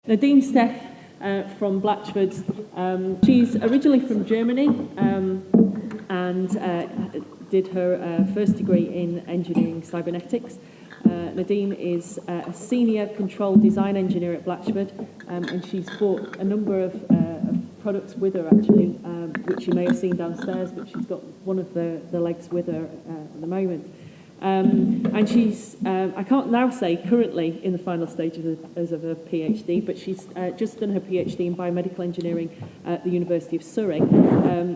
Nadine Steff from Blatchford. She's originally from Germany and did her first degree in engineering cybernetics. Nadine is a senior control design engineer at Blatchford, and she's brought a number of products with her actually, which you may have seen downstairs, but she's got one of the legs with her at the moment. And she's, I can't now say currently in the final stages of her PhD, but she's just done her PhD in biomedical engineering at the University of Surrey.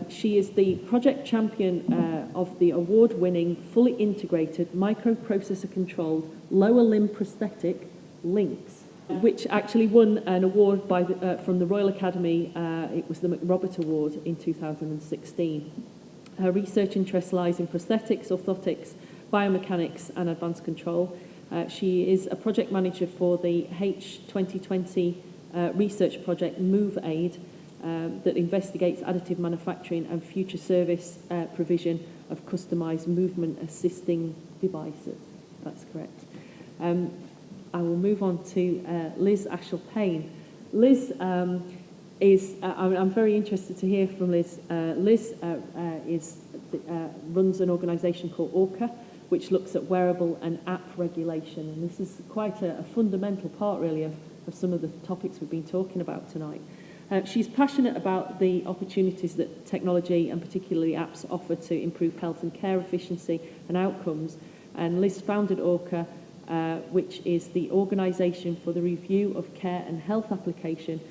She is the project champion of the award-winning, fully integrated, microprocessor-controlled lower limb prosthetic LINX, which actually won an award by from the Royal Academy. It was the McRobert Award in 2016. Her research interest lies in prosthetics, orthotics, biomechanics and advanced control. She is a project manager for the H2020 research project MoveAid that investigates additive manufacturing and future service provision of customised movement assisting devices. That's correct. I will move on to Liz Ashell-Payne. Liz is, I'm very interested to hear from Liz. Liz runs an organisation called ORCA, which looks at wearable and app regulation. And this is quite a fundamental part, really, of some of the topics we've been talking about tonight. She's passionate about the opportunities that technology, and particularly apps, offer to improve health and care efficiency and outcomes. And Liz founded ORCA, which is the organisation for the review of care and health application,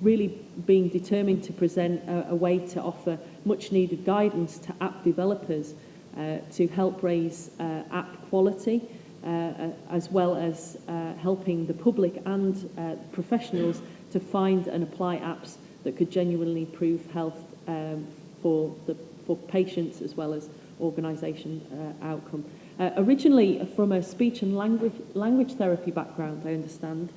really being determined to present a way to offer much-needed guidance to app developers to help raise app quality, as well as helping the public and professionals to find and apply apps that could genuinely improve health for patients as well as organisation outcome. Originally from a speech and language therapy background, I understand,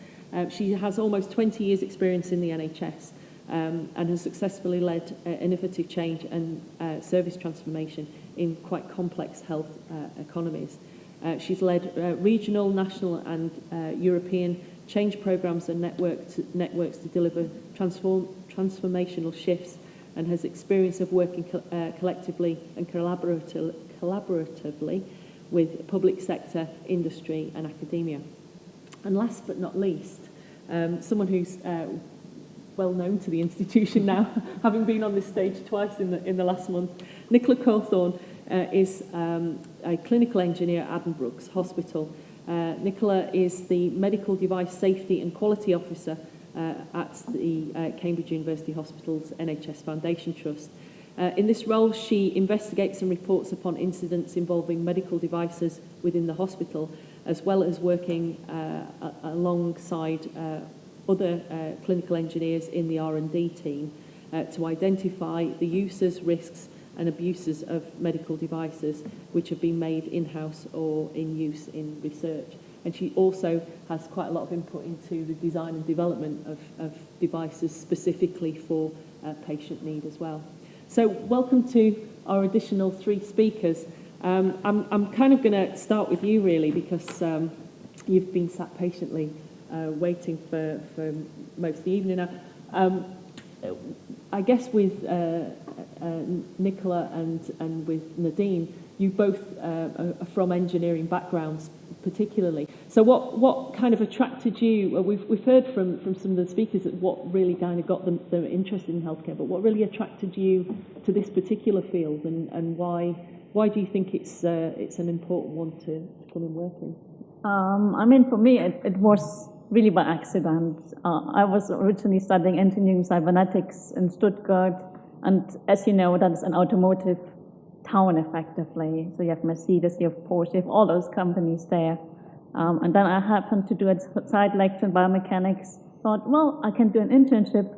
she has almost 20 years experience in the NHS and has successfully led innovative change and service transformation in quite complex health economies. She's led regional, national and European change programmes and networks to deliver transformational shifts, and has experience of working collectively and collaboratively with public sector, industry and academia. And last but not least, someone who's well known to the institution now, having been on this stage twice in the last month. Nicola Cawthorne is a clinical engineer at Addenbrooke's Hospital. Nicola is the Medical Device Safety and Quality Officer at the Cambridge University Hospital's NHS Foundation Trust. In this role, she investigates and reports upon incidents involving medical devices within the hospital, as well as working alongside other clinical engineers in the R&D team to identify the uses, risks and abuses of medical devices which have been made in-house or in use in research. And she also has quite a lot of input into the design and development of devices specifically for patient need as well. So welcome to our additional 3 speakers. I'm kind of going to start with you really, because you've been sat patiently waiting for most of the evening now. I guess with Nicola and with Nadine, you both are from engineering backgrounds particularly. So what kind of attracted you? We've heard from some of the speakers that what really kind of got them interested in healthcare, but what really attracted you to this particular field, and why do you think it's an important one to come and work in? I mean, for me, it was really by accident. I was originally studying engineering cybernetics in Stuttgart, and as you know, that's an automotive town effectively. So you have Mercedes, you have Porsche, you have all those companies there. And then I happened to do a side lecture in biomechanics. Thought, well, I can do an internship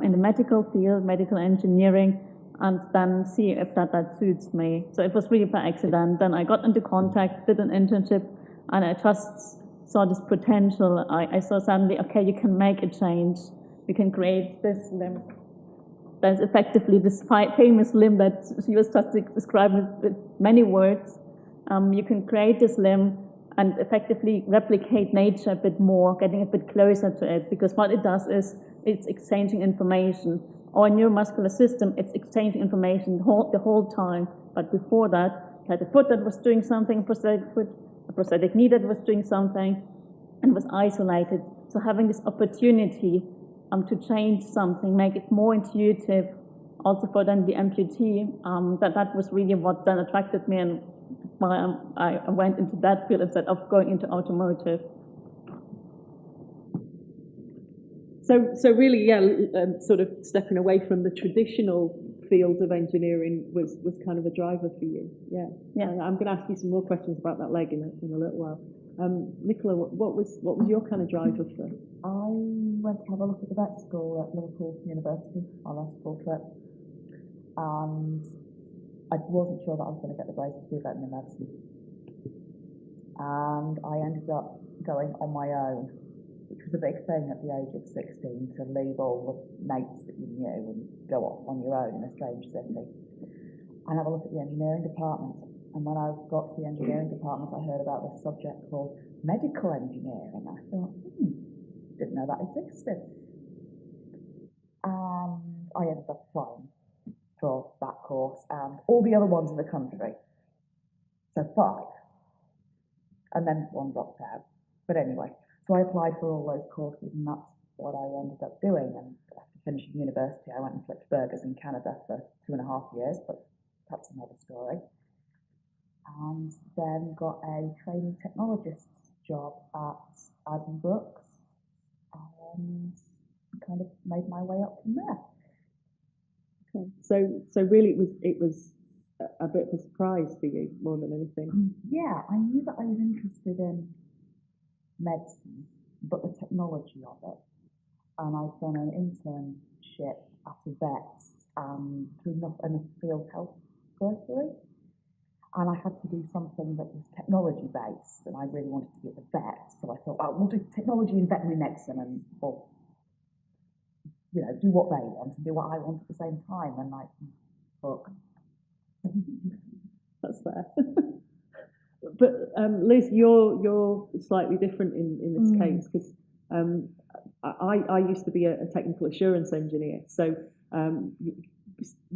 in the medical field, medical engineering, and then see if that suits me. So it was really by accident. Then I got into contact, did an internship, and I just saw this potential. I saw suddenly, okay, you can make a change. You can create this limb. That's effectively this famous limb that she was just describing with many words. You can create this limb and effectively replicate nature a bit more, getting a bit closer to it, because what it does is it's exchanging information. Our neuromuscular system, it's exchanging information the whole time, but before that, you had a foot that was doing something, a prosthetic foot, a prosthetic knee that was doing something, and was isolated. So having this opportunity to change something, make it more intuitive, also for then the amputee, that was really what then attracted me, and why I went into that field instead of going into automotive. So really, yeah, sort of stepping away from the traditional field of engineering was kind of a driver for you. Yeah. I'm going to ask you some more questions about that leg in a little while. Nicola, what was your kind of driver for? I went to have a look at the vet school at Liverpool University on a school trip, and I wasn't sure that I was going to get the grades to do veterinary medicine. And I ended up going on my own, which was a big thing at the age of 16, to leave all the mates that you knew and go off on your own in a strange city and have a look at the engineering department. And when I got to the engineering department, I heard about this subject called medical engineering. I thought, didn't know that existed. And I ended up applying for that course and all the other ones in the country. So 5. And then 1 dropped out. But anyway, so I applied for all those courses, and that's what I ended up doing. And after finishing university, I went and flipped burgers in Canada for 2.5 years, but that's another story. And then got a trainee technologist's job at Addenbrooks, and kind of made my way up from there. Okay. So really, it was a bit of a surprise for you more than anything. Yeah, I knew that I was interested in medicine, but the technology of it. And I'd done an internship at a vet through a field health bursary. And I had to do something that was technology based, and I really wanted to be a vet. So I thought, we'll do technology in veterinary medicine, and we'll, do what they want and do what I want at the same time. And I thought, that's fair. But Liz, you're slightly different in this case, because I used to be a technical assurance engineer, so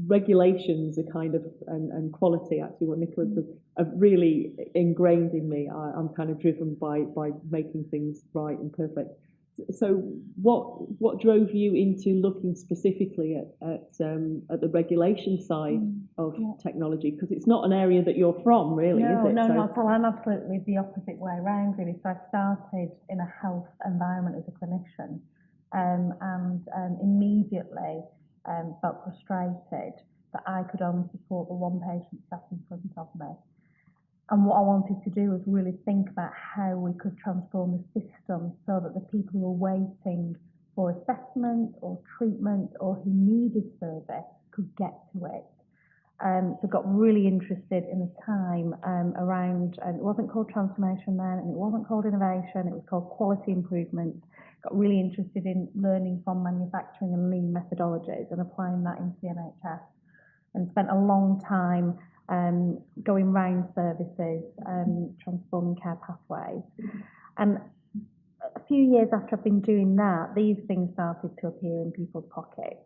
regulations are kind of and quality, actually what Nicola does, are really ingrained in me. I'm kind of driven by making things right and perfect. So what drove you into looking specifically at the regulation side of technology? Because it's not an area that you're from, really, is it? No, so, not at all. I'm absolutely the opposite way around, really. So I started in a health environment as a clinician, and immediately felt frustrated that I could only support the one patient sat in front of me. And what I wanted to do was really think about how we could transform the system so that the people who were waiting for assessment or treatment or who needed service could get to it. So got really interested in the time around, and it wasn't called transformation then, and it wasn't called innovation, it was called quality improvement. Got really interested in learning from manufacturing and lean methodologies and applying that into the NHS, and spent a long time going round services, transforming care pathways. And a few years after I've been doing that, these things started to appear in people's pockets.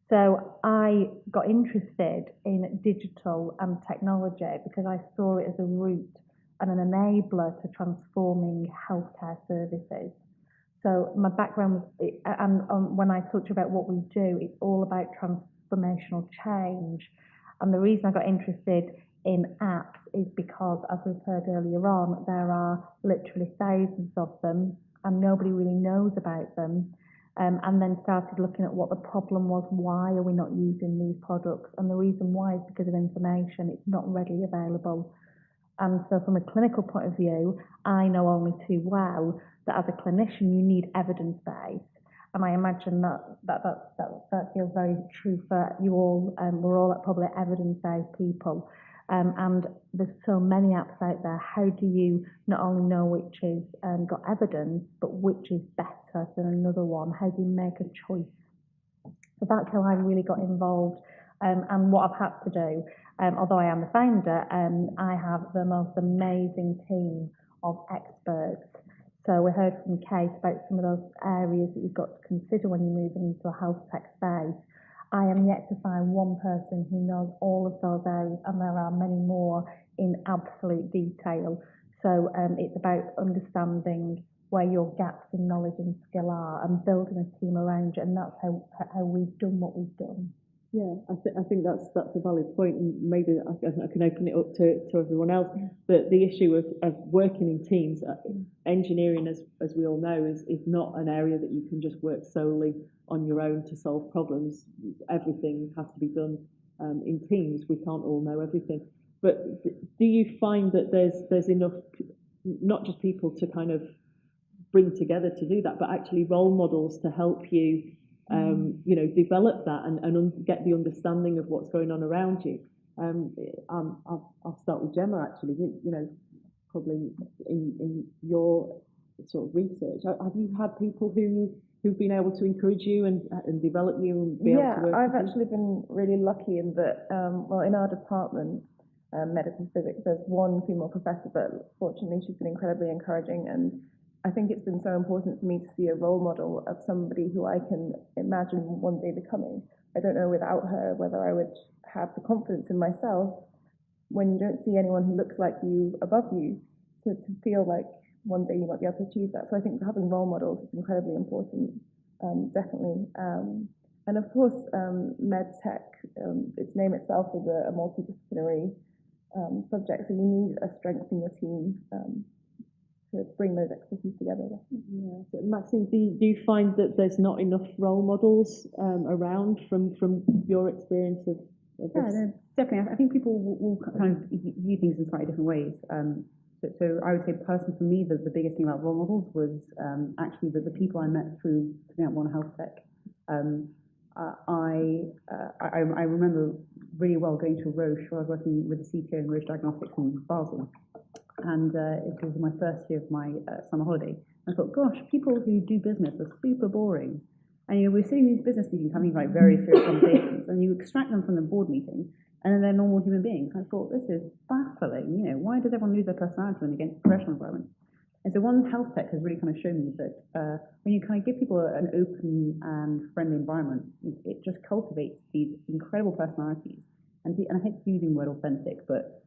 So I got interested in digital and technology because I saw it as a route and an enabler to transforming healthcare services. So my background was, and when I talked about what we do, it's all about transformational change. And the reason I got interested in apps is because, as we've heard earlier on, there are literally thousands of them and nobody really knows about them. And then started looking at what the problem was. Why are we not using these products? And the reason why is because of information. It's not readily available. And so from a clinical point of view, I know only too well that as a clinician, you need evidence-based. And I imagine that feels very true for you all. We're all probably evidence-based people. And there's so many apps out there. How do you not only know which is got evidence, but which is better than another one? How do you make a choice? So that's how I really got involved. And what I've had to do, although I am the founder, I have the most amazing team of experts. So we heard from Kate about some of those areas that you've got to consider when you're moving into a health tech space. I am yet to find one person who knows all of those areas, and there are many more in absolute detail. So it's about understanding where your gaps in knowledge and skill are and building a team around you, and that's how we've done what we've done. Yeah, I think that's a valid point, and maybe I can open it up to everyone else. But the issue of working in teams, engineering, as we all know, is not an area that you can just work solely on your own to solve problems. Everything has to be done in teams. We can't all know everything. But do you find that there's enough, not just people to kind of bring together to do that, but actually role models to help you, develop that and get the understanding of what's going on around you? I'll start with Gemma, actually. Probably in your sort of research, have you had people who've been able to encourage you and develop you and be able to work? Yeah, I've actually been really lucky in that, in our department, medical physics, there's one female professor, but fortunately she's been incredibly encouraging, and I think it's been so important for me to see a role model of somebody who I can imagine one day becoming. I don't know without her whether I would have the confidence in myself when you don't see anyone who looks like you above you to feel like one day you might be able to achieve that. So I think having role models is incredibly important, definitely. And of course, medtech, its name itself is a multidisciplinary subject, so you need a strength in your team to bring those expertise together. Yeah. So Maxine, do you find that there's not enough role models around from your experience of Yeah, this? no, definitely. I think people will kind of view things in slightly different ways. So I would say personally for me, the biggest thing about role models was actually the people I met through One Health Tech. I remember really well going to Roche, where I was working with the CTO in Roche Diagnostics in Basel. And it was my first year of my summer holiday. I thought, gosh, people who do business are super boring. And we're sitting in these business meetings having like very serious conversations, and you extract them from the board meeting, and then they're normal human beings. I thought, this is baffling. Why does everyone lose their personality when they get into the professional environment? And so One Health Tech has really kind of shown me that when you kind of give people an open and friendly environment, it just cultivates these incredible personalities. And I hate using the word authentic, but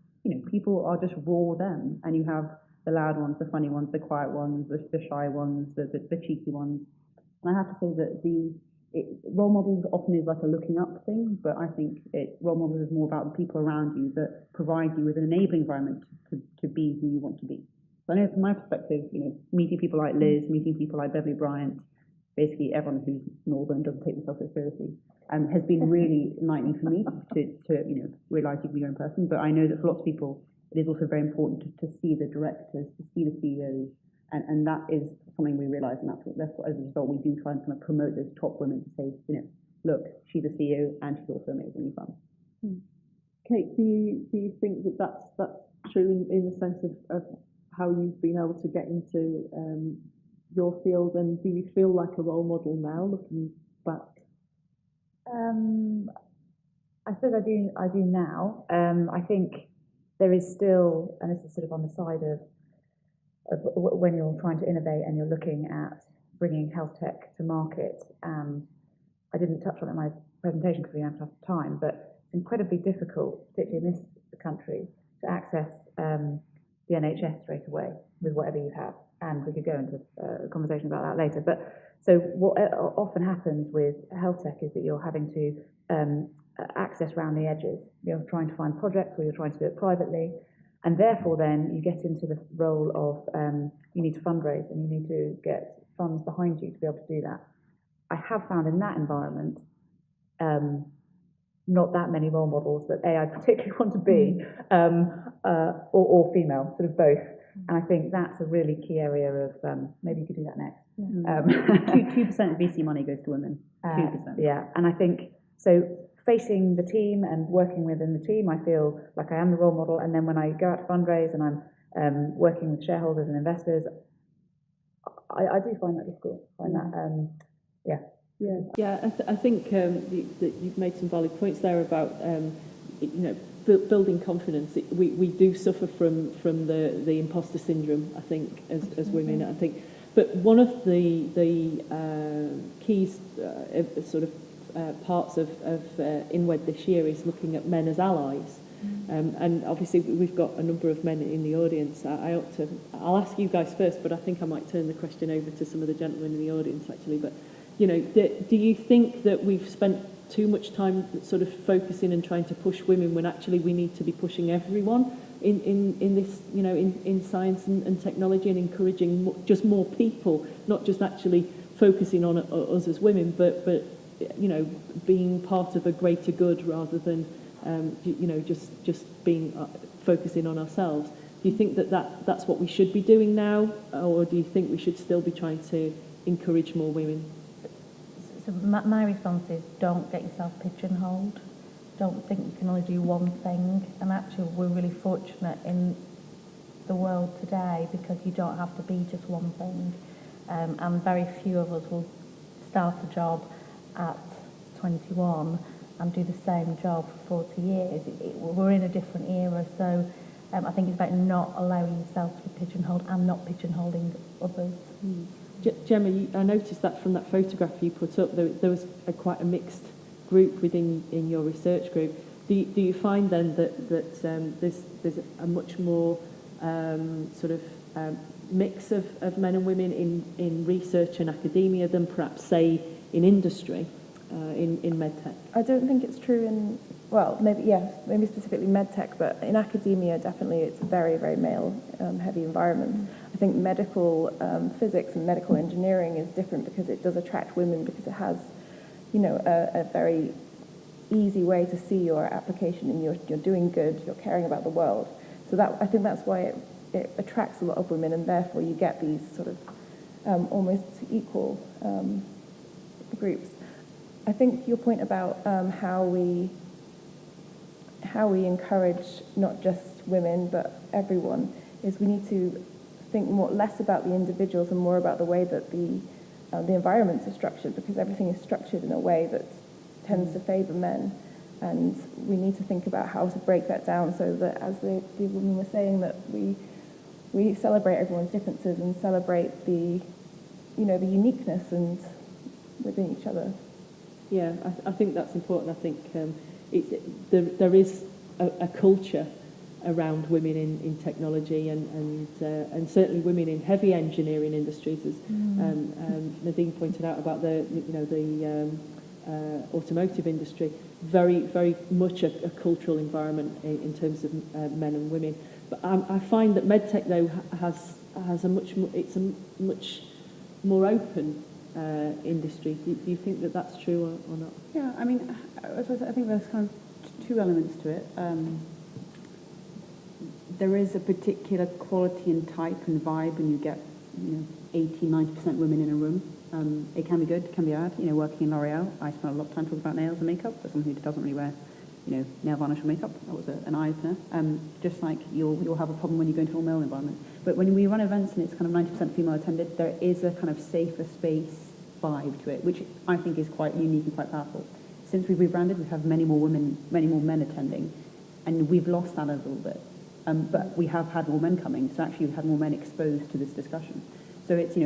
people are just raw them, and you have the loud ones, the funny ones, the quiet ones, the shy ones, the cheeky ones. And I have to say that role models often is like a looking up thing, but I think role models is more about the people around you that provide you with an enabling environment to be who you want to be. So I know from my perspective, meeting people like Liz, meeting people like Beverly Bryant, basically everyone who's northern doesn't take themselves so seriously, has been really enlightening for me to realise you can be your own person. But I know that for lots of people, it is also very important to see the directors, to see the CEOs, and that is something we realise, and that's what as a result we do try and kind of promote those top women to say, look, she's a CEO and she's also amazingly fun. Kate, do you think that that's true in the sense of how you've been able to get into your field, and do you feel like a role model now looking back? I suppose I do now. I think there is still, and this is sort of on the side of when you're trying to innovate and you're looking at bringing health tech to market, and I didn't touch on it in my presentation because we don't have enough time, but it's incredibly difficult, particularly in this country, to access the NHS straight away with whatever you have. And we could go into a conversation about that later. But so what often happens with health tech is that you're having to access around the edges. You're trying to find projects, or you're trying to do it privately. And therefore then you get into the role of you need to fundraise, and you need to get funds behind you to be able to do that. I have found in that environment not that many role models that I particularly want to be, or female, sort of both. And I think that's a really key area of, maybe you could do that next. 2% of VC money goes to women, 2%. Yeah, and I think, so facing the team and working within the team, I feel like I am the role model. And then when I go out to fundraise and I'm working with shareholders and investors, I do find that difficult. I think that you've made some valid points there about building confidence. We do suffer from the imposter syndrome, I think, as women. I think, but one of the keys, sort of parts of INWED this year is looking at men as allies. And obviously we've got a number of men in the audience. I'll ask you guys first, but I think I might turn the question over to some of the gentlemen in the audience actually. But, you know, do you think that we've spent too much time sort of focusing and trying to push women when actually we need to be pushing everyone in this, you know, in science and technology, and encouraging just more people, not just actually focusing on us as women, but you know, being part of a greater good rather than you know, just being focusing on ourselves. Do you think that's what we should be doing now, or do you think we should still be trying to encourage more women? So my response is, don't get yourself pigeonholed. Don't think you can only do one thing. And actually, we're really fortunate in the world today because you don't have to be just one thing. And very few of us will start a job at 21 and do the same job for 40 years. We're in a different era, so I think it's about not allowing yourself to be pigeonholed and not pigeonholing others. Gemma, I noticed that from that photograph you put up, there was quite a mixed group in your research group. Do you find then that there's a much more sort of mix of men and women in research and academia than perhaps, say, in industry, in medtech? I don't think it's true in, well, maybe specifically medtech, but in academia, definitely it's a very, very male heavy environment. I think medical physics and medical engineering is different because it does attract women because it has, you know, a very easy way to see your application, and you're doing good, you're caring about the world. So that, I think that's why it attracts a lot of women, and therefore you get these sort of almost equal groups. I think your point about how we encourage not just women but everyone is we need to think less about the individuals and more about the way that the environments are structured, because everything is structured in a way that tends to favour men, and we need to think about how to break that down so that, as the women were saying, that we celebrate everyone's differences and celebrate the uniqueness and within each other. Yeah, I think that's important. I think there is a culture around women in technology and certainly women in heavy engineering industries, as Nadine pointed out about the automotive industry. Very, very much a cultural environment in terms of men and women. But I find that medtech though has a much more open industry. Do you think that that's true or not? Yeah, I mean, I think there's kind of two elements to it. There is a particular quality and type and vibe when you get, 80-90% women in a room. It can be good, it can be bad. Working in L'Oreal, I spent a lot of time talking about nails and makeup. For someone who doesn't really wear, nail varnish or makeup, that was an eye opener. Just like you'll have a problem when you go into a male environment. But when we run events and it's kind of 90% female attended, there is a kind of safer space vibe to it, which I think is quite unique and quite powerful. Since we've rebranded, we've had many more men attending, and we've lost that a little bit. But we have had more men coming, so actually we've had more men exposed to this discussion. So it's,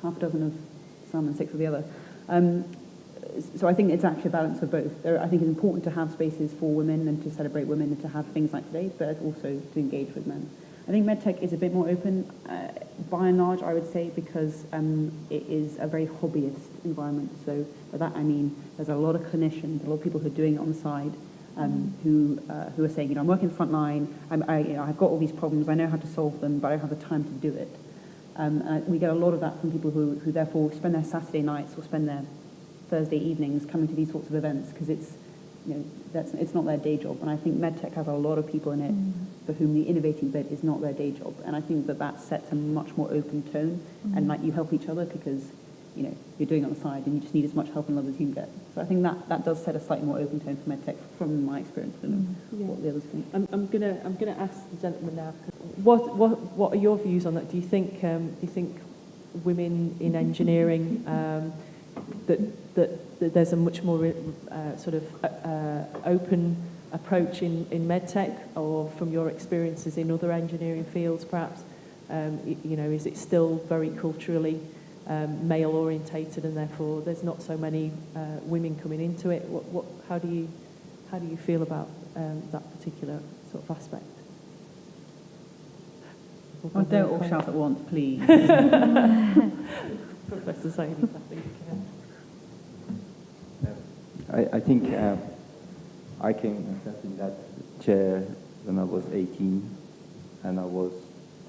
half a dozen of some and 6 of the other. So I think it's actually a balance of both. I think it's important to have spaces for women and to celebrate women and to have things like today, but also to engage with men. I think medtech is a bit more open, by and large, I would say, because it is a very hobbyist environment. So by that I mean there's a lot of clinicians, a lot of people who are doing it on the side, who are saying, I'm working the front line, I've got all these problems, I know how to solve them, but I don't have the time to do it. We get a lot of that from people who therefore spend their Saturday nights or spend their Thursday evenings coming to these sorts of events because it's not their day job. And I think medtech has a lot of people in it for whom the innovating bit is not their day job. And I think that sets a much more open tone, and like you help each other because you're doing it on the side and you just need as much help and love as you can get. So I think that does set a slightly more open tone for medtech from my experience. I don't know what the others think. I'm gonna ask the gentleman now. What are your views on that? Do you think women in engineering that there's a much more sort of open approach in medtech, or from your experiences in other engineering fields, perhaps? You know, is it still very culturally male orientated, and therefore there's not so many women coming into it? How do you feel about that particular sort of aspect? Oh, don't all shout at once, please. Professor Zaidi, I think. I think I came and sat in that chair when I was 18, and I was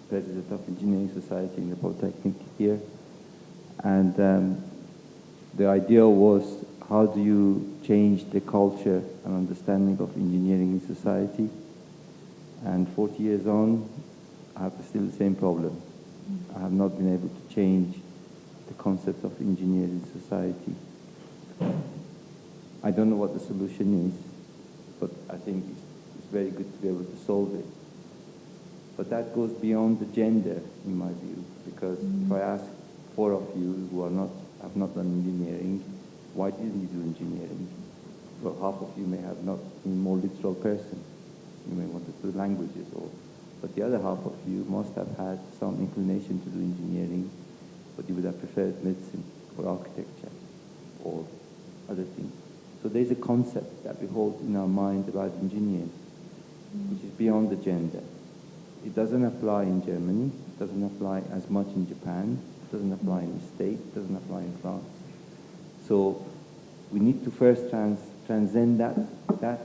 president of Engineering Society in the Polytechnic here. And the idea was, how do you change the culture and understanding of engineering in society? And 40 years on, I have still the same problem. I have not been able to change the concept of engineering in society. I don't know what the solution is, but I think it's very good to be able to solve it. But that goes beyond the gender, in my view, because if I ask 4 of you who have not done engineering, why didn't you do engineering? Well, half of you may have not been a more literal person. You may want to do languages, but the other half of you must have had some inclination to do engineering, but you would have preferred medicine or architecture or other things. So there's a concept that we hold in our mind about engineering, which is beyond the gender. It doesn't apply in Germany, it doesn't apply as much in Japan, it doesn't apply in the States, it doesn't apply in France. So we need to first transcend that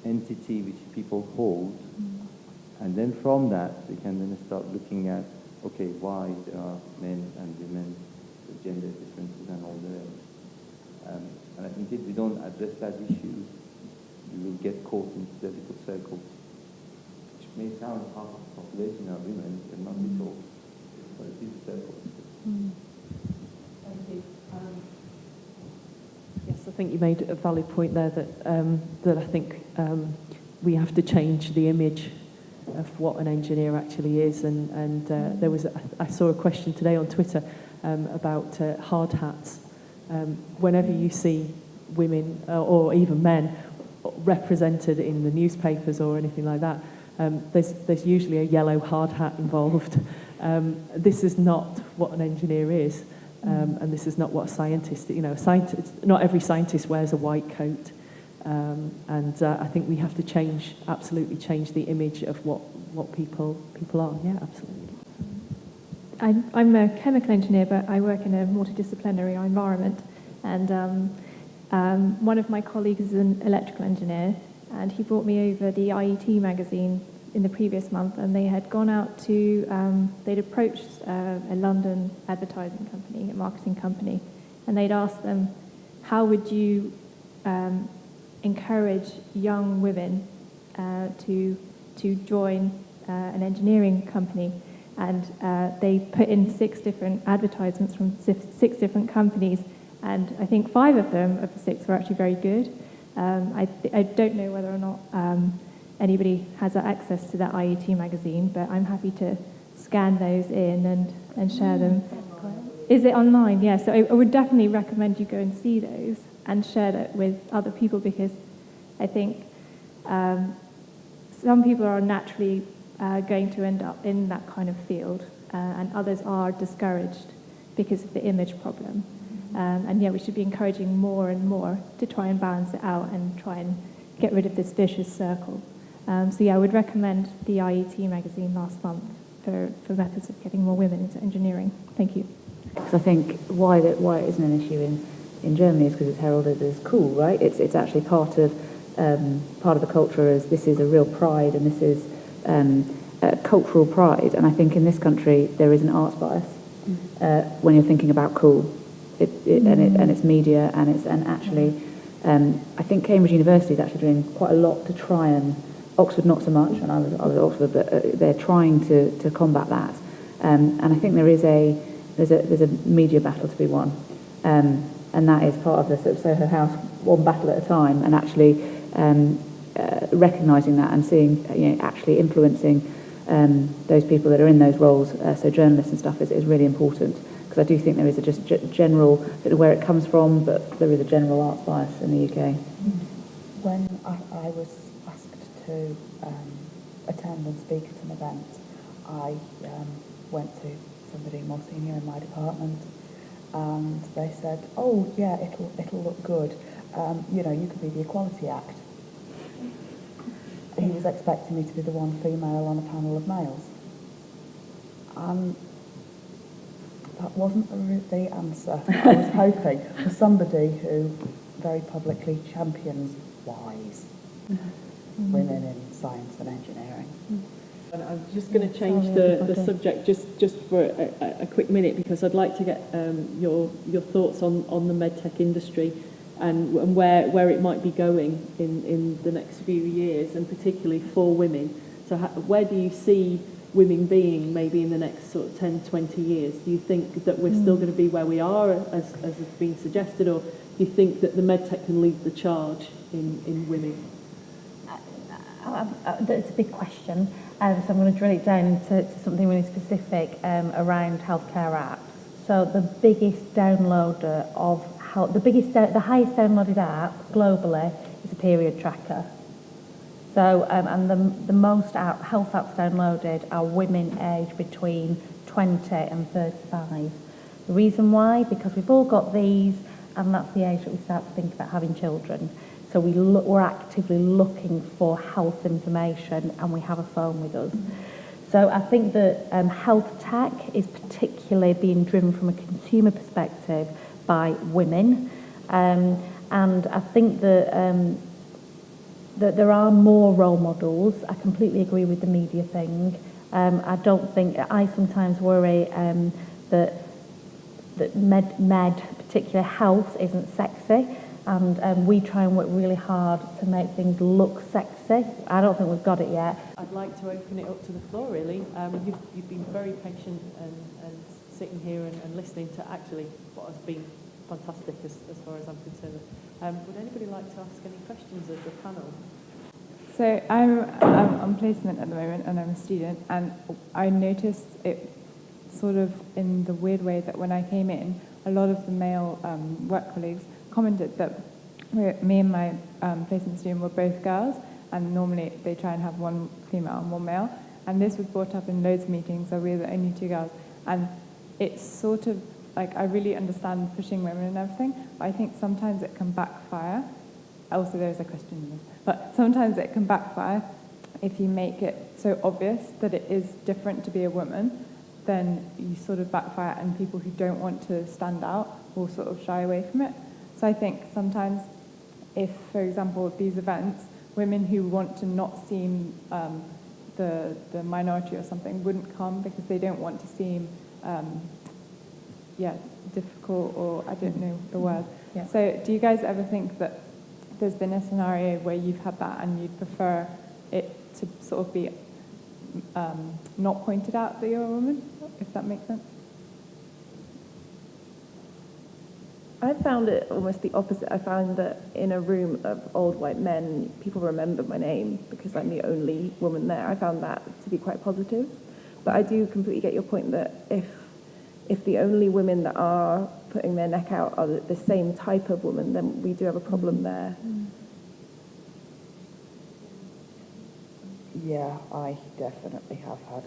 entity which people hold, and then from that we can then start looking at, okay, why there are men and women, the gender differences and all the rest. And I think if we don't address that issue, we will get caught in the little circles, which may sound half of the population are women, they're not little, but it is circles. Thank you. Yes, I think you made a valid point there that I think we have to change the image of what an engineer actually is. And I saw a question today on Twitter about hard hats. Whenever you see women or even men represented in the newspapers or anything like that, there's usually a yellow hard hat involved. This is not what an engineer is, and this is not what a scientist. You know, not every scientist wears a white coat, and I think we have to absolutely change the image of what people are. Yeah, absolutely. I'm a chemical engineer, but I work in a multidisciplinary environment. And one of my colleagues is an electrical engineer, and he brought me over the IET magazine in the previous month, and they had gone out to, they'd approached a London advertising company, a marketing company, and they'd asked them, how would you encourage young women to join an engineering company? And they put in 6 different advertisements from 6 different companies, and I think 5 of the 6 were actually very good. I don't know whether or not anybody has access to that IET magazine, but I'm happy to scan those in and share them. Is it online? Yeah, so I would definitely recommend you go and see those and share that with other people, because I think some people are naturally going to end up in that kind of field, and others are discouraged because of the image problem. And yeah, we should be encouraging more and more to try and balance it out and try and get rid of this vicious circle. So yeah, I would recommend the IET magazine last month for methods of getting more women into engineering. Thank you. Because I think why it isn't an issue in Germany is because it's heralded as cool, right? It's actually part of the culture, as this is a real pride, and this is cultural pride. And I think in this country there is an arts bias when you're thinking about cool. And it's media, and actually, I think Cambridge University is actually doing quite a lot to try, and Oxford not so much, and I was at Oxford, but they're trying to combat that. And I think there's a media battle to be won, and that is part of the sort of Soho House one battle at a time, and actually recognising that and seeing, actually influencing those people that are in those roles, so journalists and stuff, is really important. Because I do think there is a just general, I don't know where it comes from, but there is a general arts bias in the UK. When I to attend and speak at an event, I went to somebody more senior in my department, and they said, "Oh yeah, it'll look good. You know, you could be the Equality Act." He was expecting me to be the one female on a panel of males, and that wasn't the answer. I was hoping for somebody who very publicly champions wise women in science and engineering. And I'm just going to change the subject just for a quick minute, because I'd like to get your thoughts on the medtech industry and where it might be going in the next few years, and particularly for women. So where do you see women being maybe in the next sort of 10, 20 years? Do you think that we're still going to be where we are, as has been suggested, or do you think that the medtech can lead the charge in women? That's a big question, so I'm going to drill it down into something really specific around healthcare apps. So the biggest downloader of the highest downloaded app globally is a period tracker. So and the most health apps downloaded are women aged between 20 and 35. The reason why? Because we've all got these, and that's the age that we start to think about having children. So we're actively looking for health information, and we have a phone with us. So I think that health tech is particularly being driven from a consumer perspective by women, and I think that there are more role models. I completely agree with the media thing. I sometimes worry that med, particular health, isn't sexy. And we try and work really hard to make things look sexy. I don't think we've got it yet. I'd like to open it up to the floor, really. You've been very patient and sitting here and listening to actually what has been fantastic as far as I'm concerned. Would anybody like to ask any questions of the panel? So I'm on placement at the moment, and I'm a student, and I noticed it sort of in the weird way that when I came in, a lot of the male work colleagues commented that me and my placement student were both girls, and normally they try and have one female and one male, and this was brought up in loads of meetings, so we were the only two girls, and it's sort of like, I really understand pushing women and everything, but I think sometimes it can backfire. Also, there's a question in this, but sometimes it can backfire if you make it so obvious that it is different to be a woman, then you sort of backfire, and people who don't want to stand out will sort of shy away from it. So I think sometimes if, for example, at these events, women who want to not seem the minority or something wouldn't come because they don't want to seem, difficult, or I don't know the word. Yeah. So do you guys ever think that there's been a scenario where you've had that and you'd prefer it to sort of be not pointed out that you're a woman, if that makes sense? I found it almost the opposite. I found that in a room of old white men, people remember my name because I'm the only woman there. I found that to be quite positive. But I do completely get your point that if the only women that are putting their neck out are the same type of woman, then we do have a problem there. Yeah, I definitely have had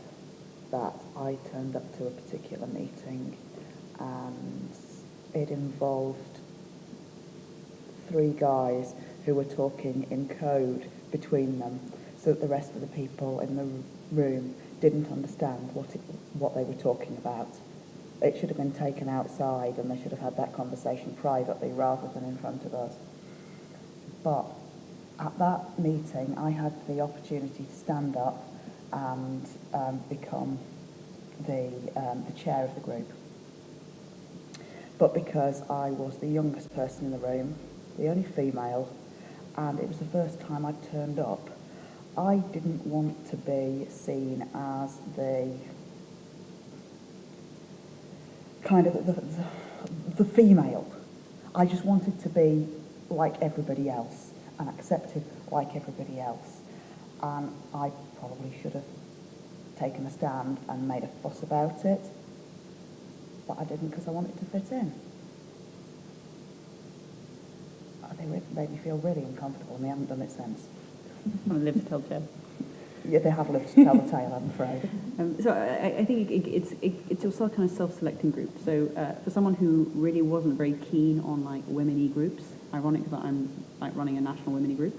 that. I turned up to a particular meeting and it involved 3 guys who were talking in code between them, so that the rest of the people in the room didn't understand what they were talking about. It should have been taken outside, and they should have had that conversation privately rather than in front of us. But at that meeting, I had the opportunity to stand up and become the chair of the group. But because I was the youngest person in the room, the only female, and it was the first time I'd turned up, I didn't want to be seen as the kind of the female. I just wanted to be like everybody else and accepted like everybody else. And I probably should have taken a stand and made a fuss about it, but I didn't because I wanted to fit in. They made me feel really uncomfortable, and they haven't done it since. want to live to tell the tale. Yeah, they have lived to tell the tale, I'm afraid. So I think it's also a kind of self-selecting group. So for someone who really wasn't very keen on like women-y groups, ironic that I'm like running a national women-y group,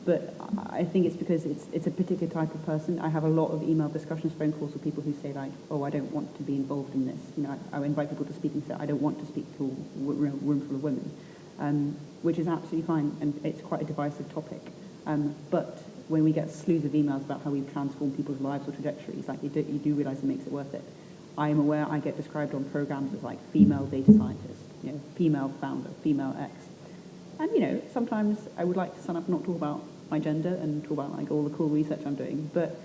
but I think it's because it's a particular type of person. I have a lot of email discussions, phone calls with people who say like, oh, I don't want to be involved in this. You know, I invite people to speak and say, I don't want to speak to a room full of women, which is absolutely fine, and it's quite a divisive topic. But when we get slews of emails about how we transform people's lives or trajectories, like you do realise it makes it worth it. I am aware I get described on programs as like female data scientist, you know, female founder, female X. And, you know, sometimes I would like to sign up and not talk about my gender and talk about like all the cool research I'm doing, but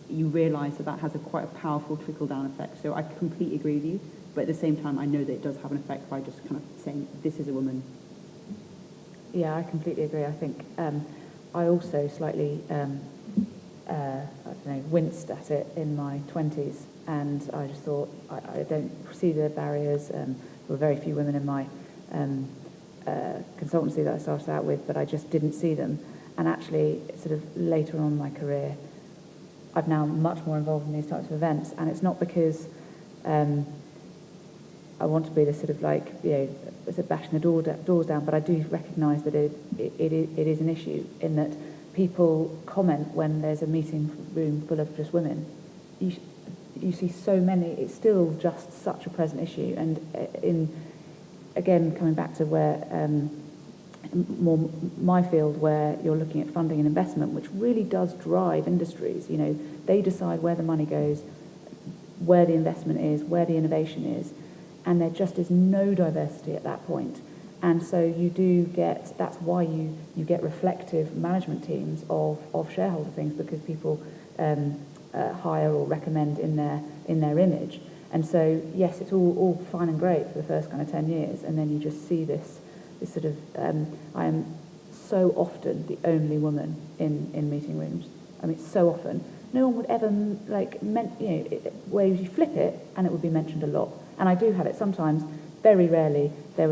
you realise that has quite a powerful trickle-down effect. So I completely agree with you, but at the same time, I know that it does have an effect by just kind of saying, this is a woman. Yeah, I completely agree. I think I also slightly, winced at it in my 20s, and I just thought, I don't see the barriers. There were very few women in my consultancy that I started out with, but I just didn't see them. And actually, sort of later on in my career, I'm now much more involved in these types of events, and it's not because I want to be this sort of like, you know, sort of bashing the doors down, but I do recognise that it is an issue in that people comment when there's a meeting room full of just women. You see so many, it's still just such a present issue, and again, coming back to where more my field, where you're looking at funding and investment, which really does drive industries. You know, they decide where the money goes, where the investment is, where the innovation is, and there just is no diversity at that point. And so you do get, that's why you get reflective management teams of shareholder things, because people hire or recommend in their image. And so, yes, it's all fine and great for the first kind of 10 years, and then you just see this sort of, I am so often the only woman in meeting rooms. I mean, so often. No one would ever, where you flip it, and it would be mentioned a lot. And I do have it sometimes, very rarely. I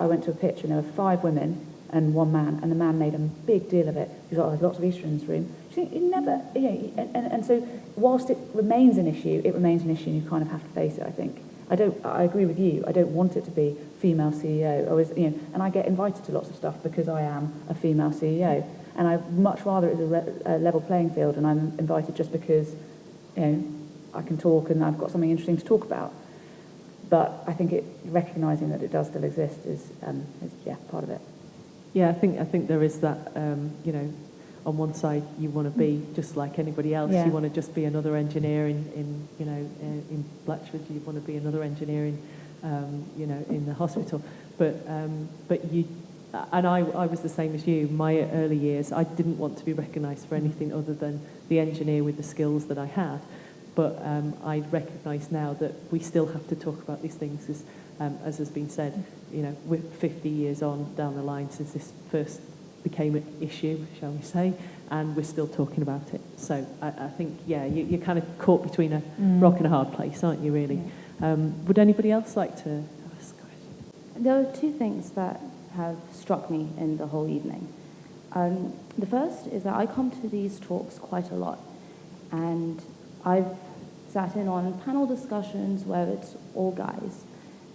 went to a pitch, and there were 5 women and 1 man, and the man made a big deal of it. He was like, there's lots of Easter in this room. You never, and so whilst it remains an issue, and you kind of have to face it, I think. I agree with you. I don't want it to be female CEO. And I get invited to lots of stuff because I am a female CEO. And I much rather it's a level playing field, and I'm invited just because, I can talk and I've got something interesting to talk about. But I think recognising that it does still exist is part of it. Yeah, I think there is that, on one side you want to be just like anybody else. Yeah. You want to just be another engineer in Blatchford. You want to be another engineer in the hospital. But you, and I was the same as you. My early years, I didn't want to be recognised for anything other than the engineer with the skills that I had. But I recognise now that we still have to talk about these things, as has been said. We're 50 years on down the line since this first became an issue, shall we say, and we're still talking about it. So I think, you're kind of caught between a rock and a hard place, aren't you, really? Yeah. Would anybody else like to ask a question? There are 2 things that have struck me in the whole evening. The first is that I come to these talks quite a lot, and I've sat in on panel discussions where it's all guys.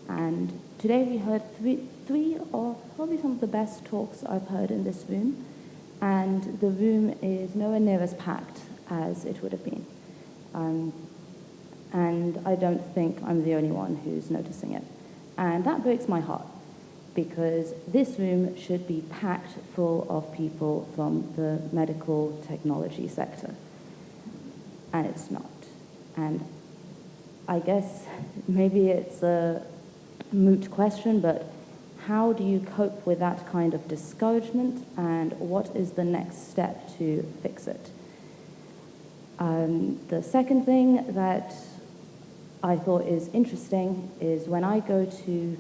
And today we heard three of probably some of the best talks I've heard in this room. And the room is nowhere near as packed as it would have been. And I don't think I'm the only one who's noticing it. And that breaks my heart, because this room should be packed full of people from the medical technology sector. And it's not. And I guess maybe it's a moot question, but how do you cope with that kind of discouragement, and what is the next step to fix it? The second thing that I thought is interesting is when I go to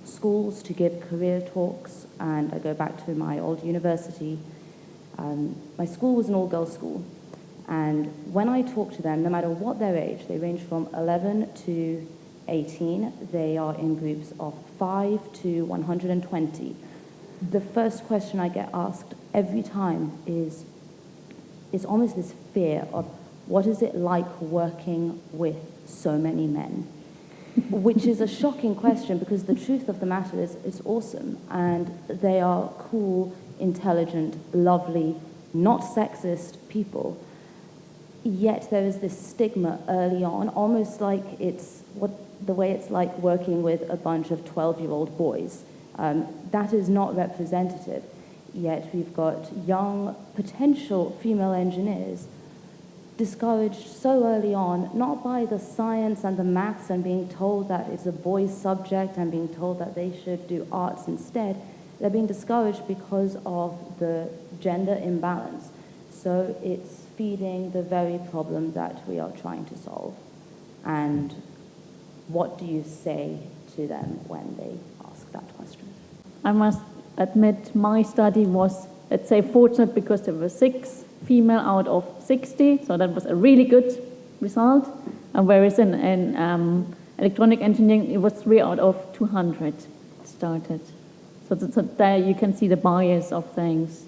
schools to give career talks, and I go back to my old university, my school was an all-girls school. And when I talk to them, no matter what their age, they range from 11 to 18, they are in groups of 5 to 120. the first question I get asked every time is almost this fear of what is it like working with so many men? Which is a shocking question because the truth of the matter is it's awesome and they are cool, intelligent, lovely, not sexist people. Yet there is this stigma early on, almost like the way it's like working with a bunch of 12-year-old boys. That is not representative. Yet we've got young, potential female engineers discouraged so early on, not by the science and the maths and being told that it's a boys' subject and being told that they should do arts instead. They're being discouraged because of the gender imbalance. So it's feeding the very problem that we are trying to solve. And what do you say to them when they ask that question? I must admit my study was, let's say, fortunate because there were 6 female out of 60, so that was a really good result. And whereas in electronic engineering, it was 3 out of 200 started. So there you can see the bias of things.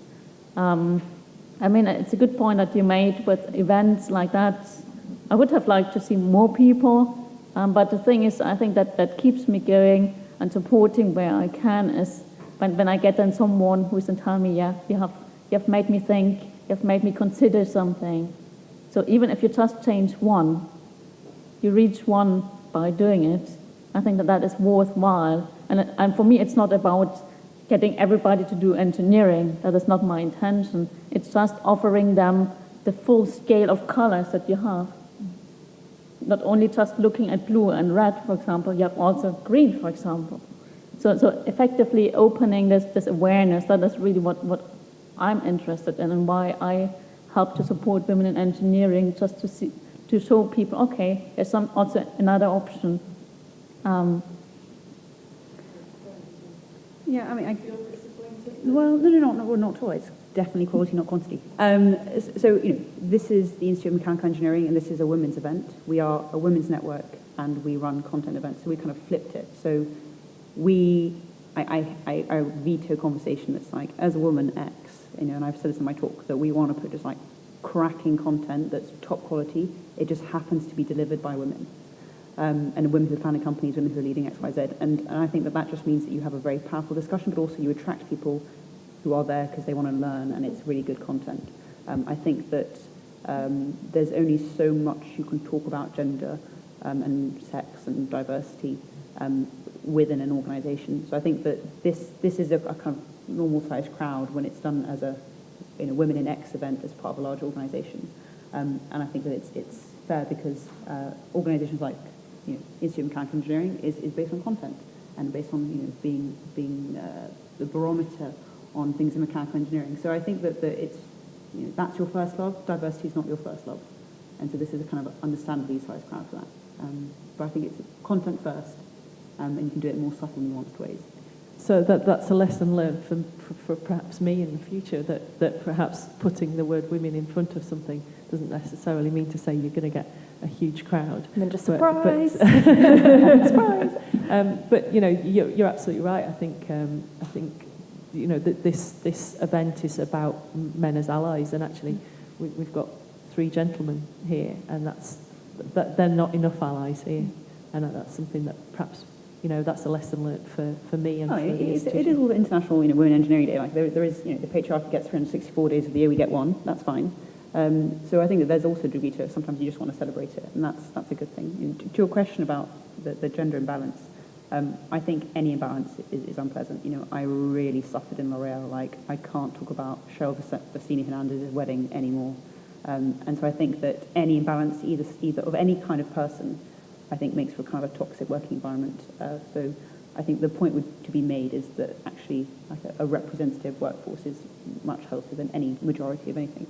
I mean, it's a good point that you made with events like that. I would have liked to see more people, but the thing is, I think that keeps me going and supporting where I can is when I get then someone who's and tell me, yeah, you have made me think, you have made me consider something. So even if you just change one, you reach one by doing it, I think that is worthwhile. And for me, it's not about getting everybody to do engineering. That is not my intention. It's just offering them the full scale of colors that you have. Not only just looking at blue and red, for example, you have also green, for example. So effectively opening this awareness, that is really what I'm interested in and why I help to support women in engineering, just to show people, okay, there's also another option. Yeah, I mean, well, no, not at all. It's definitely quality, not quantity. So, this is the Institute of Mechanical Engineering, and this is a women's event. We are a women's network, and we run content events. So we kind of flipped it. So I veto conversation that's like, as a woman X, and I've said this in my talk, that we want to put just like cracking content that's top quality. It just happens to be delivered by women. And women who are founding companies, women who are leading X, Y, Z. And I think that just means that you have a very powerful discussion, but also you attract people who are there because they want to learn, and it's really good content. I think that there's only so much you can talk about gender and sex and diversity within an organisation. So I think that this is a kind of normal-sized crowd when it's done as a Women in X event as part of a large organisation. And I think that it's fair because organisations like Institute of Mechanical Engineering is based on content and based on being the barometer on things in mechanical engineering. So I think that it's that's your first love. Diversity is not your first love, and so this is a kind of understandably sized crowd for that. But I think it's content first, and you can do it in more subtle, nuanced ways. So that's a lesson learned for perhaps me in the future, that perhaps putting the word women in front of something doesn't necessarily mean to say you're going to get a huge crowd. And then just surprise! Surprise! But you're absolutely right. I think that this event is about men as allies, and actually we've got 3 gentlemen here, and that they're not enough allies here, and that's something that perhaps that's a lesson learned for me and for the institution. It is all the International Women Engineering Day. Like there is the patriarchy gets 364 days of the year, we get 1. That's fine. So I think that there's also a degree to it. Sometimes you just want to celebrate it, and that's a good thing. To your question about the gender imbalance, I think any imbalance is unpleasant. I really suffered in L'Oreal. Like, I can't talk about Cheryl Vecini Hernandez's wedding anymore. And so I think that any imbalance, either of any kind of person, I think makes for kind of a toxic working environment. So I think the point to be made is that actually like a representative workforce is much healthier than any majority of anything.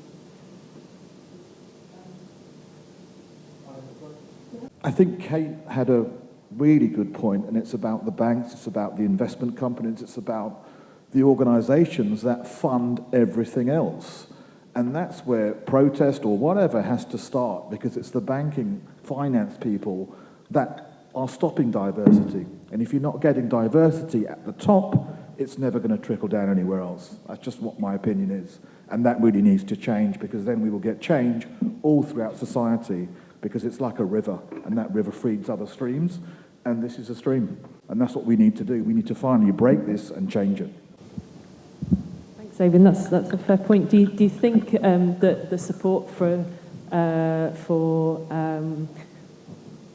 I think Kate had a really good point, and it's about the banks, it's about the investment companies, it's about the organisations that fund everything else. And that's where protest or whatever has to start, because it's the banking, finance people that are stopping diversity. And if you're not getting diversity at the top, it's never going to trickle down anywhere else. That's just what my opinion is. And that really needs to change, because then we will get change all throughout society, because it's like a river, and that river feeds other streams, and this is a stream. And that's what we need to do. We need to finally break this and change it. Thanks, Aidan. That's a fair point. Do you think that the support for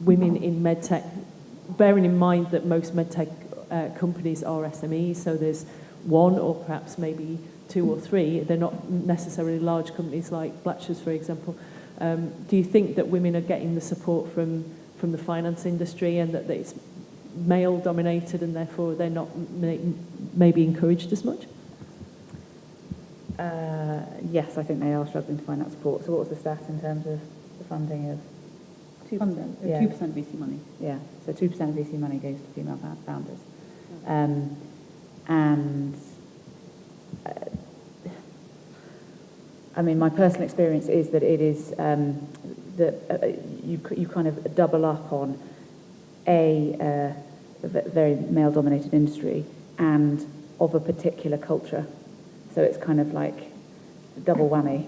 women in medtech, bearing in mind that most medtech companies are SMEs, so there's one or perhaps maybe two or three, they're not necessarily large companies like Blatchford's, for example. Do you think that women are getting the support from the finance industry, and that it's male dominated and therefore they're not maybe encouraged as much? Yes, I think they are struggling to find that support. So what was the stat in terms of the funding of 2%? Yeah. 2% VC money. Yeah, so 2% of VC money goes to female founders. And I mean, my personal experience is that it is that you kind of double up on a very male-dominated industry and of a particular culture. So it's kind of like double whammy.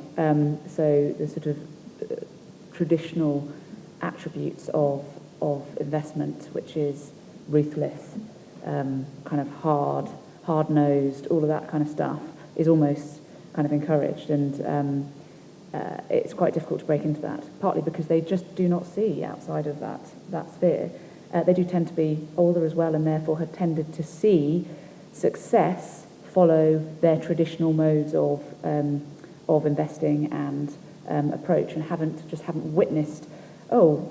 So the sort of traditional attributes of investment, which is ruthless, kind of hard-nosed, all of that kind of stuff, is almost kind of encouraged, and it's quite difficult to break into that, partly because they just do not see outside of that sphere. They do tend to be older as well, and therefore have tended to see success follow their traditional modes of investing and approach, and haven't witnessed, oh,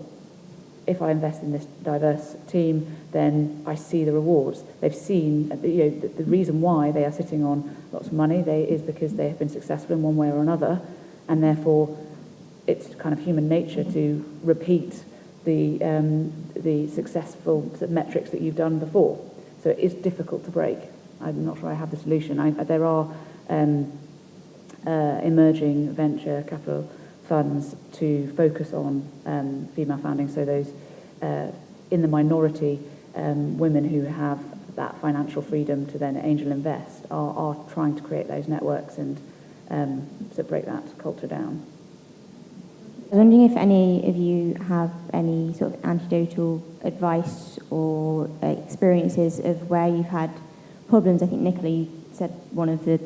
if I invest in this diverse team, then I see the rewards. They've seen, the reason why they are sitting on lots of money is because they have been successful in one way or another, and therefore it's kind of human nature to repeat the successful sort of metrics that you've done before. So it is difficult to break. I'm not sure I have the solution. There are emerging venture capital funds to focus on female founding, so those in the minority women who have that financial freedom to then angel invest are trying to create those networks and to break that culture down. I was wondering if any of you have any sort of anecdotal advice or experiences of where you've had problems. I think, Nicola, you said one of the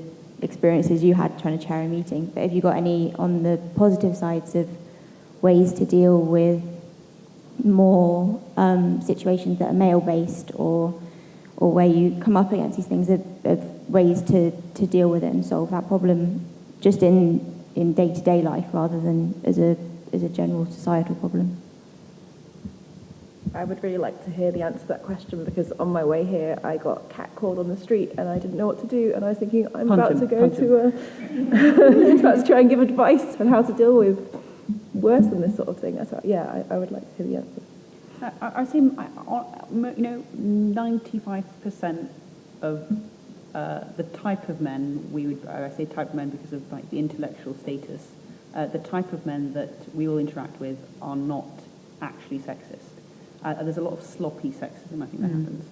experiences you had trying to chair a meeting, but have you got any on the positive sides of ways to deal with more situations that are male-based, or where you come up against these things, of ways to deal with it and solve that problem just in day-to-day life rather than as a general societal problem? I would really like to hear the answer to that question, because on my way here I got catcalled on the street and I didn't know what to do, and I was thinking I'm about to try and give advice on how to deal with worse than this sort of thing. So yeah, I would like to hear the answer. I'd say 95% of the type of men I say type of men because of like the intellectual status, the type of men that we all interact with are not actually sexist. There's a lot of sloppy sexism, I think, that happens.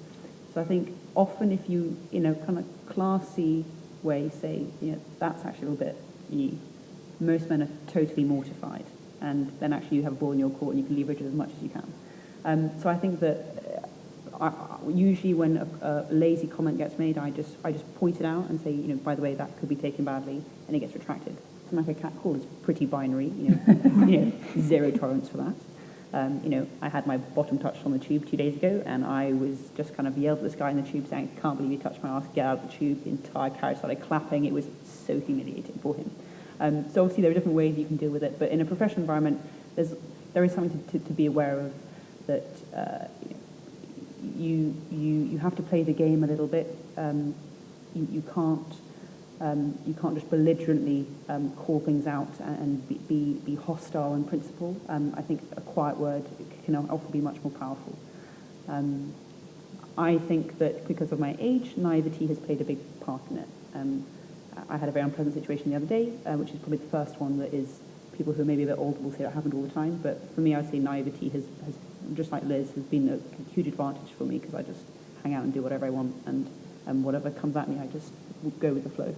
So I think often if you, kind of classy way say, that's actually a little bit ye, most men are totally mortified, and then actually you have a ball in your court and you can leverage it as much as you can. So I think that usually when a lazy comment gets made, I just point it out and say, by the way, that could be taken badly, and it gets retracted. Something like a catcall is pretty binary, zero tolerance for that. I had my bottom touched on the tube 2 days ago, and I was just kind of yelled at this guy in the tube saying, "Can't believe you touched my ass, get out of the tube." The entire carriage started clapping. It was so humiliating for him. So obviously there are different ways you can deal with it, but in a professional environment, there is something to be aware of, that you have to play the game a little bit. You can't just belligerently call things out and be hostile in principle. I think a quiet word can often be much more powerful. I think that because of my age, naivety has played a big part in it. I had a very unpleasant situation the other day, which is probably the first one that is, people who are maybe a bit older will say that happened all the time, but for me, I would say naivety has just like Liz, has been a huge advantage for me, because I just hang out and do whatever I want, and and whatever comes at me, I just go with the flow.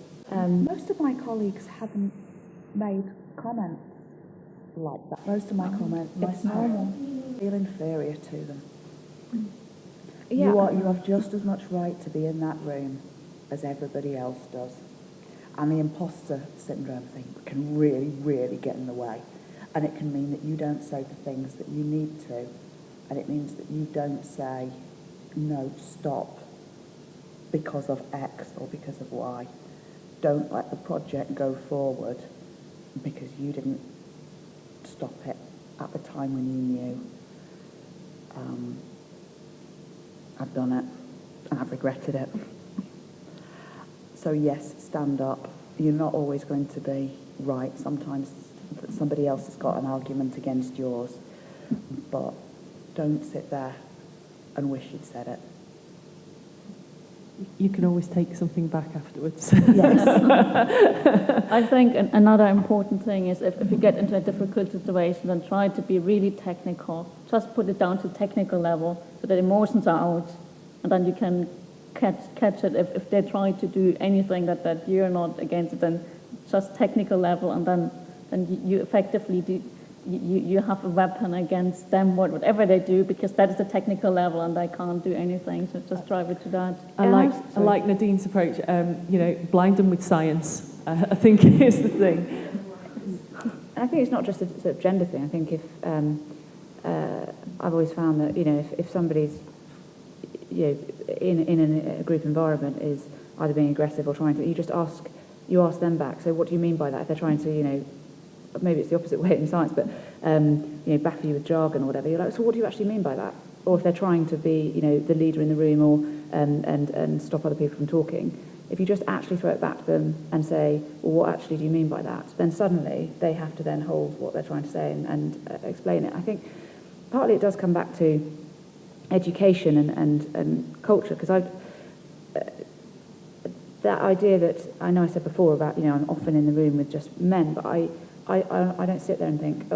Most of my colleagues haven't made comments like that. Most of my comments, it's normal. Feel inferior to them. Yeah. You have just as much right to be in that room as everybody else does. And the imposter syndrome thing can really, really get in the way. And it can mean that you don't say the things that you need to. And it means that you don't say, no, stop, because of X or because of Y. Don't let the project go forward because you didn't stop it at the time when you knew. I've done it, and I've regretted it. So yes, stand up. You're not always going to be right. Sometimes somebody else has got an argument against yours, but don't sit there and wish you'd said it. You can always take something back afterwards. Yes. I think another important thing is if you get into a difficult situation, then try to be really technical. Just put it down to technical level so that emotions are out, and then you can catch it. If they try to do anything that you're not against it, then just technical level, and then you effectively do. You have a weapon against them, whatever they do, because that is the technical level and they can't do anything, so just drive it to that. I like Nadine's approach, blind them with science, I think is the thing. I think it's not just a sort of gender thing. I think if, I've always found that, if somebody's, in a group environment is either being aggressive or trying to, you ask them back, so what do you mean by that? If they're trying to, maybe it's the opposite way in science, but baffle you with jargon or whatever, you're like, so what do you actually mean by that? Or if they're trying to be, the leader in the room or and stop other people from talking, if you just actually throw it back to them and say, well, what actually do you mean by that? Then suddenly they have to then hold what they're trying to say and explain it. I think partly it does come back to education and culture, because that idea that I know I said before about, I'm often in the room with just men, but I don't sit there and think,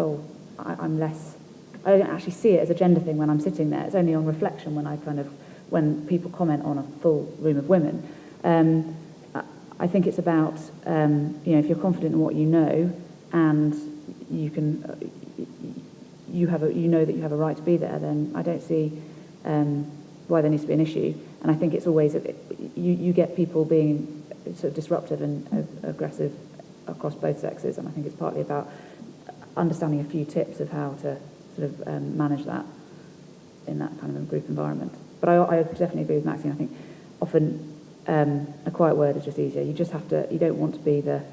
I'm less. I don't actually see it as a gender thing when I'm sitting there. It's only on reflection when people comment on a full room of women. I think it's about, if you're confident in what you know and you can, you know that you have a right to be there, then I don't see why there needs to be an issue. And I think it's always, you get people being sort of disruptive and aggressive across both sexes, and I think it's partly about understanding a few tips of how to sort of manage that in that kind of a group environment. But I definitely agree with Maxine. I think often a quiet word is just easier. You just have to, you don't want to be the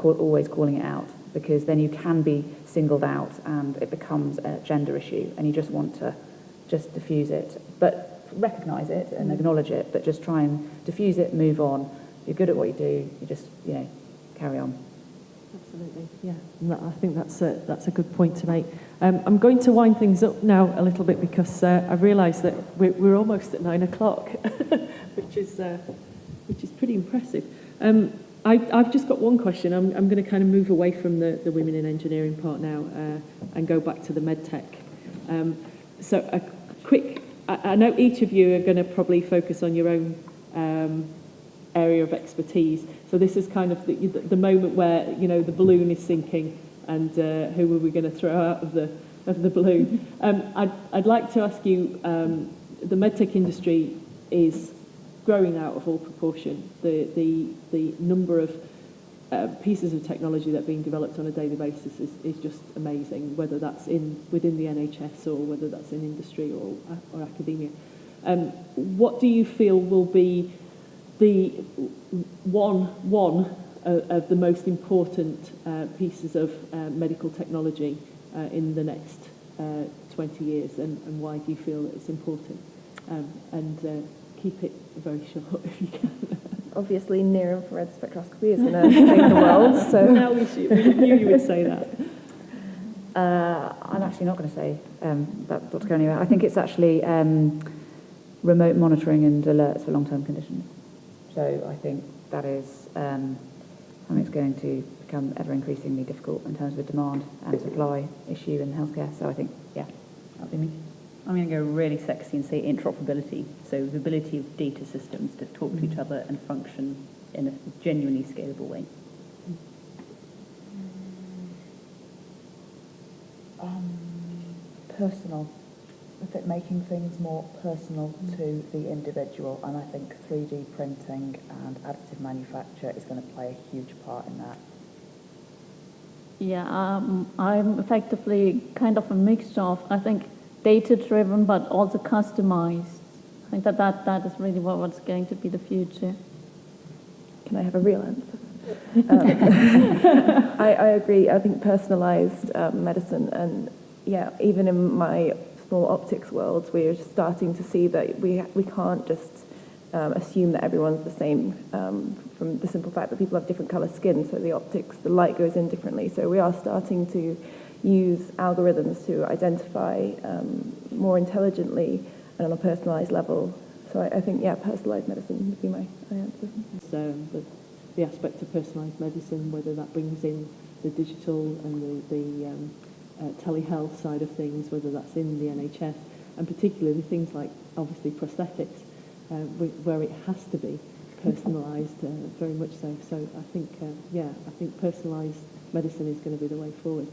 always calling it out, because then you can be singled out and it becomes a gender issue, and you just want to just diffuse it, but recognise it and acknowledge it, but just try and diffuse it, move on. You're good at what you do, you just, carry on. Absolutely, yeah. I think that's a good point to make. I'm going to wind things up now a little bit, because I realise that we're almost at 9 o'clock, which is pretty impressive. I've just got one question. I'm going to kind of move away from the women in engineering part now and go back to the medtech. So a quick. I know each of you are going to probably focus on your own area of expertise. So this is kind of the moment where the balloon is sinking, and who are we going to throw out of the balloon? I'd like to ask you. The medtech industry is growing out of all proportion. The number of pieces of technology that are being developed on a daily basis is just amazing. Whether that's within the NHS or whether that's in industry or academia. What do you feel will be the one of the most important pieces of medical technology in the next 20 years, and why do you feel that it's important? And keep it very short if you can. Obviously, near-infrared spectroscopy is going to save the world. So now we knew you would say that. I'm actually not going to say that, Dr. Coney. I think it's actually remote monitoring and alerts for long-term conditions. So I think that is something that's going to become ever increasingly difficult in terms of the demand and supply issue in healthcare. So I think, yeah, that'll be me. I'm going to go really sexy and say interoperability. So the ability of data systems to talk to each other and function in a genuinely scalable way. Personal. I think making things more personal to the individual, and I think 3D printing and additive manufacture is going to play a huge part in that. Yeah, I'm effectively kind of a mixture of, I think, data-driven but also customized. I think that is really what's going to be the future. Can I have a real answer? I agree. I think personalised medicine, and yeah, even in my small optics world, we're starting to see that we can't just assume that everyone's the same from the simple fact that people have different colour skin, so the optics, the light goes in differently. So we are starting to use algorithms to identify more intelligently and on a personalised level. So I think, yeah, personalised medicine would be my answer. So the aspect of personalised medicine, whether that brings in the digital and the telehealth side of things, whether that's in the NHS, and particularly things like, obviously, prosthetics, where it has to be personalised, very much so. So I think, I think personalised medicine is going to be the way forward.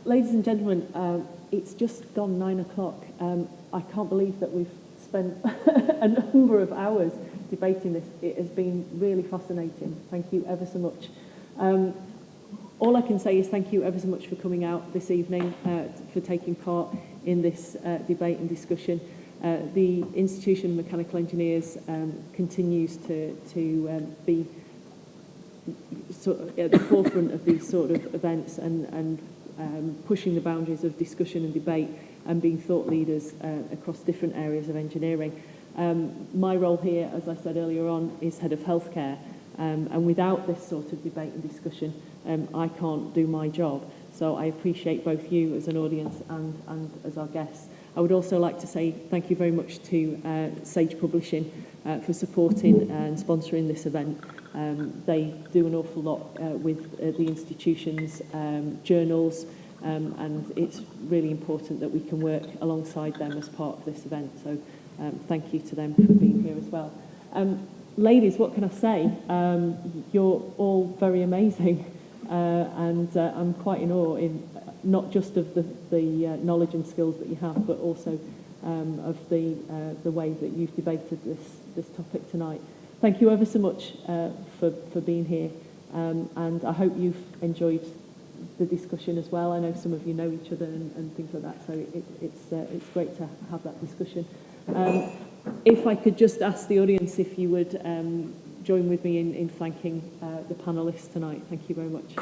Ladies and gentlemen, it's just gone 9 o'clock. I can't believe that we've spent a number of hours debating this. It has been really fascinating. Thank you ever so much. All I can say is thank you ever so much for coming out this evening, for taking part in this debate and discussion. The Institution of Mechanical Engineers continues to be sort of at the forefront of these sort of events and pushing the boundaries of discussion and debate and being thought leaders across different areas of engineering. My role here, as I said earlier on, is Head of Healthcare, and without this sort of debate and discussion, I can't do my job. So I appreciate both you as an audience and as our guests. I would also like to say thank you very much to Sage Publishing for supporting and sponsoring this event. They do an awful lot with the institution's journals, and it's really important that we can work alongside them as part of this event. So thank you to them for being here as well. Ladies, what can I say? You're all very amazing, and I'm quite in awe in not just of the knowledge and skills that you have, but also of the way that you've debated this topic tonight. Thank you ever so much for being here, and I hope you've enjoyed the discussion as well. I know some of you know each other and things like that, so it's great to have that discussion. If I could just ask the audience if you would join with me in thanking the panellists tonight. Thank you very much.